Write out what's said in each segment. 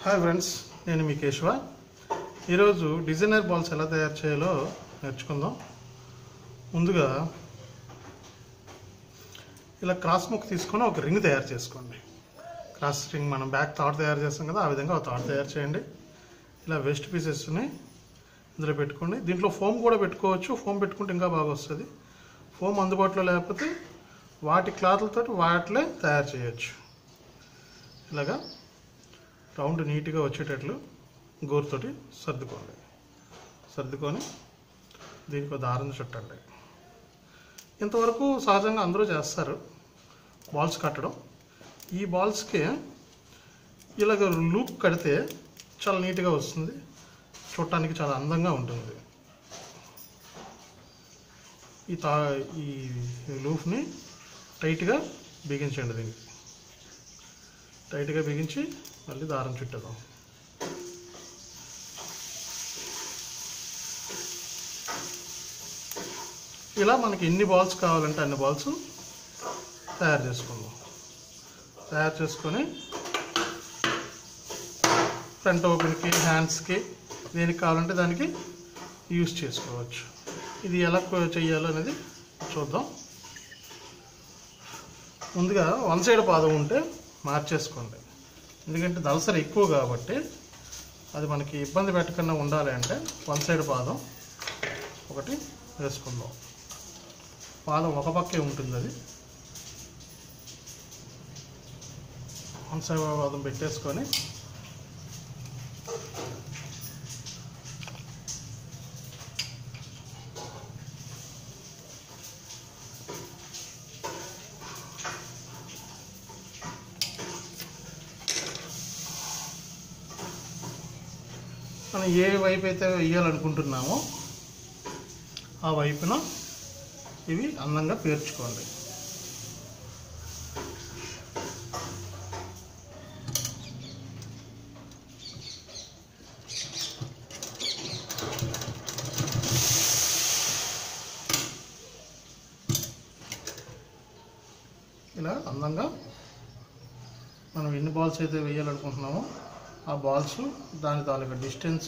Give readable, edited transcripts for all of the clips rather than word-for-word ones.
Hi friends, నేను మీ కేశవ. ఈరోజు designer balls ఎలా తయారు చేయాలో నేర్చుకుందాం. ముందుగా ఇలా క్రాస్ ముక్క తీసుకొని ఒక రింగ్ తయారు చేసుకోండి. క్రాస్ రింగ్ మనం బ్యాక్ థాట్ తయారు చేస్తాం కదా, ఆ విధంగా ఒక థాట్ తయారు చేయండి. ఇలా వేస్ట్ పీసెస్ని ఇందులో పెట్టుకోండి. దీంట్లో ఫోమ్ కూడా పెట్టుకోవచ్చు. ఫోమ్ పెట్టుకుంటే ఇంకా బాగా వస్తుంది. ఫోమ్ అందుబాటులో లేకపోతే వాటి క్లాత్లతో వాటిలే తయారు చేయొచ్చు. ఇలాగా రౌండ్ నీట్గా వచ్చేటట్లు గోరుతోటి సర్దుకొని దీనికి ఒక దారం చుట్టండి. ఇంతవరకు సహజంగా అందరూ చేస్తారు బాల్స్ కట్టడం. ఈ బాల్స్కి ఇలాగ లూప్ కడితే చాలా నీట్గా వస్తుంది, చూడటానికి చాలా అందంగా ఉంటుంది. ఈ లూప్ని టైట్గా బిగించండి. దీనికి టైట్గా బిగించి మళ్ళీ దారం చుట్టేద్దాం. ఇలా మనకి ఎన్ని బాల్స్ కావాలంటే అన్ని బాల్స్ తయారు చేసుకుందాం. తయారు చేసుకొని ఫ్రంట్ ఓపెన్కి, హ్యాండ్స్కి, దేనికి కావాలంటే దానికి యూజ్ చేసుకోవచ్చు. ఇది ఎలా చేయాలో అనేది చూద్దాం. ముందుగా వన్ సైడ్ పాదం ఉంటే మార్చేసుకోండి. ఎందుకంటే దళసరి ఎక్కువ కాబట్టి అది మనకి ఇబ్బంది పెట్టకుండా ఉండాలి అంటే వన్ సైడ్ పాదం ఒకటి వేసుకుందాం. పాదం ఒక పక్కే ఉంటుంది. అది వన్ సైడ్ పాదం పెట్టేసుకొని మనం ఏ వైపు అయితే వేయాలనుకుంటున్నామో ఆ వైపున ఇవి అందంగా పేర్చుకోండి. ఇలా అందంగా మనం ఎన్ని బాల్స్ అయితే వేయాలనుకుంటున్నామో ఆ బాల్స్ దాని తాలూకా డిస్టెన్స్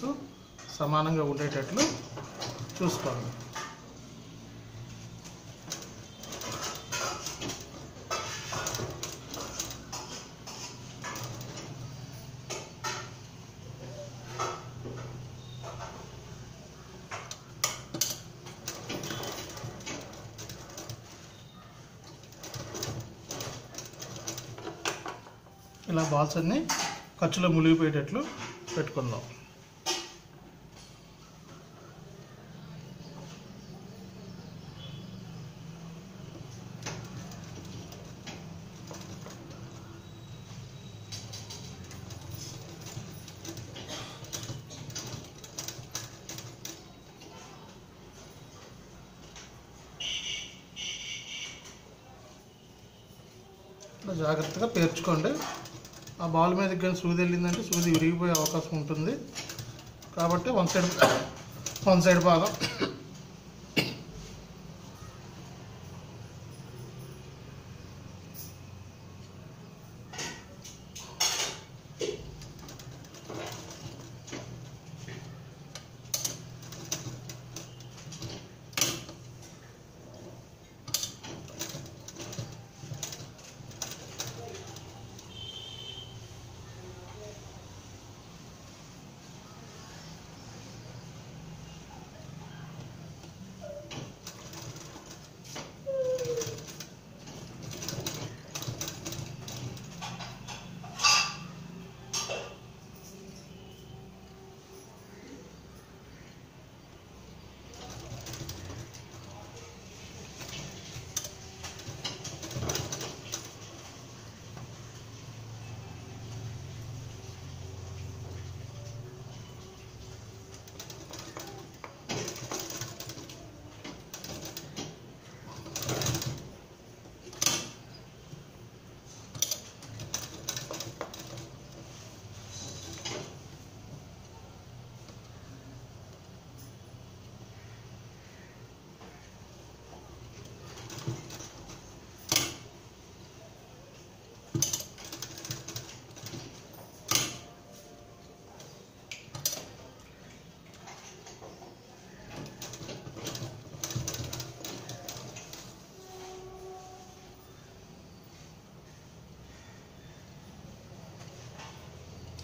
సమానంగా ఉండేటట్లు చూసుకోండి. ఇలా బాల్స్ అన్నీ ఖర్చులో మునిగిపోయేటట్లు పెట్టుకుందాం. ఇలా జాగ్రత్తగా పేర్చుకోండి. ఆ బాల్ మీదకి కానీ సూది వెళ్ళిందంటే సూది విరిగిపోయే అవకాశం ఉంటుంది. కాబట్టి వన్ సైడ్ భాగం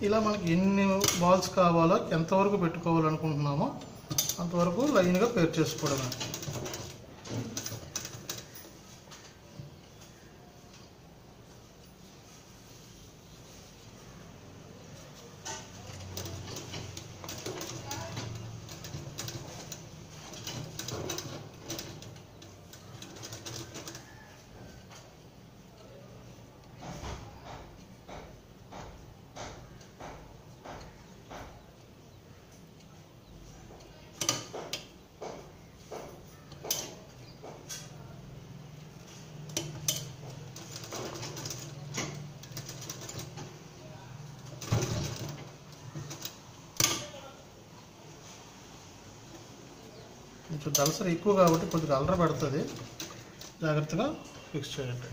ఇలా మనకి ఎన్ని బాల్స్ కావాలో ఎంతవరకు పెట్టుకోవాలనుకుంటున్నామో అంతవరకు లైన్గా పేర్ చేసుకోవడమే. కొంచెం దలసరి ఎక్కువ కాబట్టి కొద్దిగా అల్లరి పడుతుంది, జాగ్రత్తగా ఫిక్స్ చేయండి.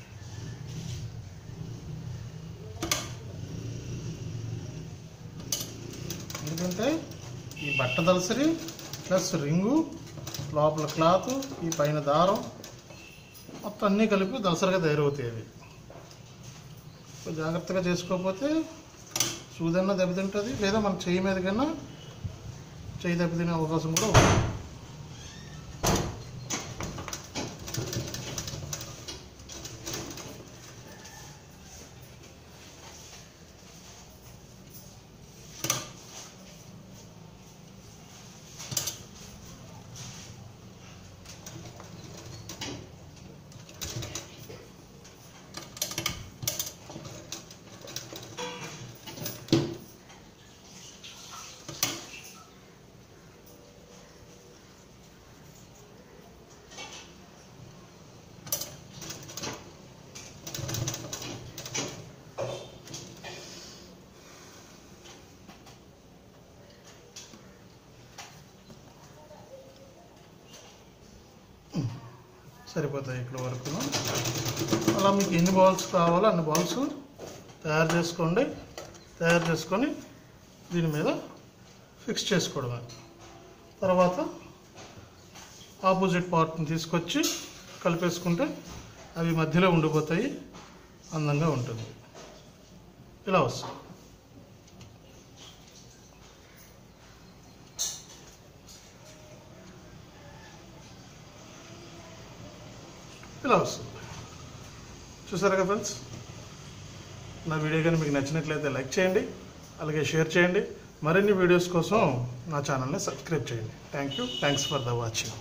ఎందుకంటే ఈ బట్ట దలసరి ప్లస్ రింగు, లోపల క్లాత్, ఈ పైన దారం మొత్తం అన్నీ కలిపి దలసరిగా తయారవుతాయి. అవి జాగ్రత్తగా చేసుకోకపోతే సూదన్నా దెబ్బతింటుంది, లేదా మన చెయ్యి మీద కన్నా చెయ్యి దెబ్బతినే అవకాశం కూడా ఉంది. సరిపోతాయి ఇక్కడ వరకు. అలా మీకు ఎన్ని బాల్స్ కావాలో అన్ని బాల్స్ తయారు చేసుకోండి. తయారు చేసుకొని దీని మీద ఫిక్స్ చేసుకోవడమే. తర్వాత ఆపోజిట్ పార్ట్ని తీసుకొచ్చి కలిపేసుకుంటే అవి మధ్యలో ఉండిపోతాయి, అందంగా ఉంటుంది. ఇలా వస్తుంది. ఇలా వస్తుంది. చూసారా కదా ఫ్రెండ్స్, నా వీడియో కానీ మీకు నచ్చినట్లయితే లైక్ చేయండి, అలాగే షేర్ చేయండి. మరిన్ని వీడియోస్ కోసం నా ఛానల్ని సబ్స్క్రైబ్ చేయండి. Thanks for the watching.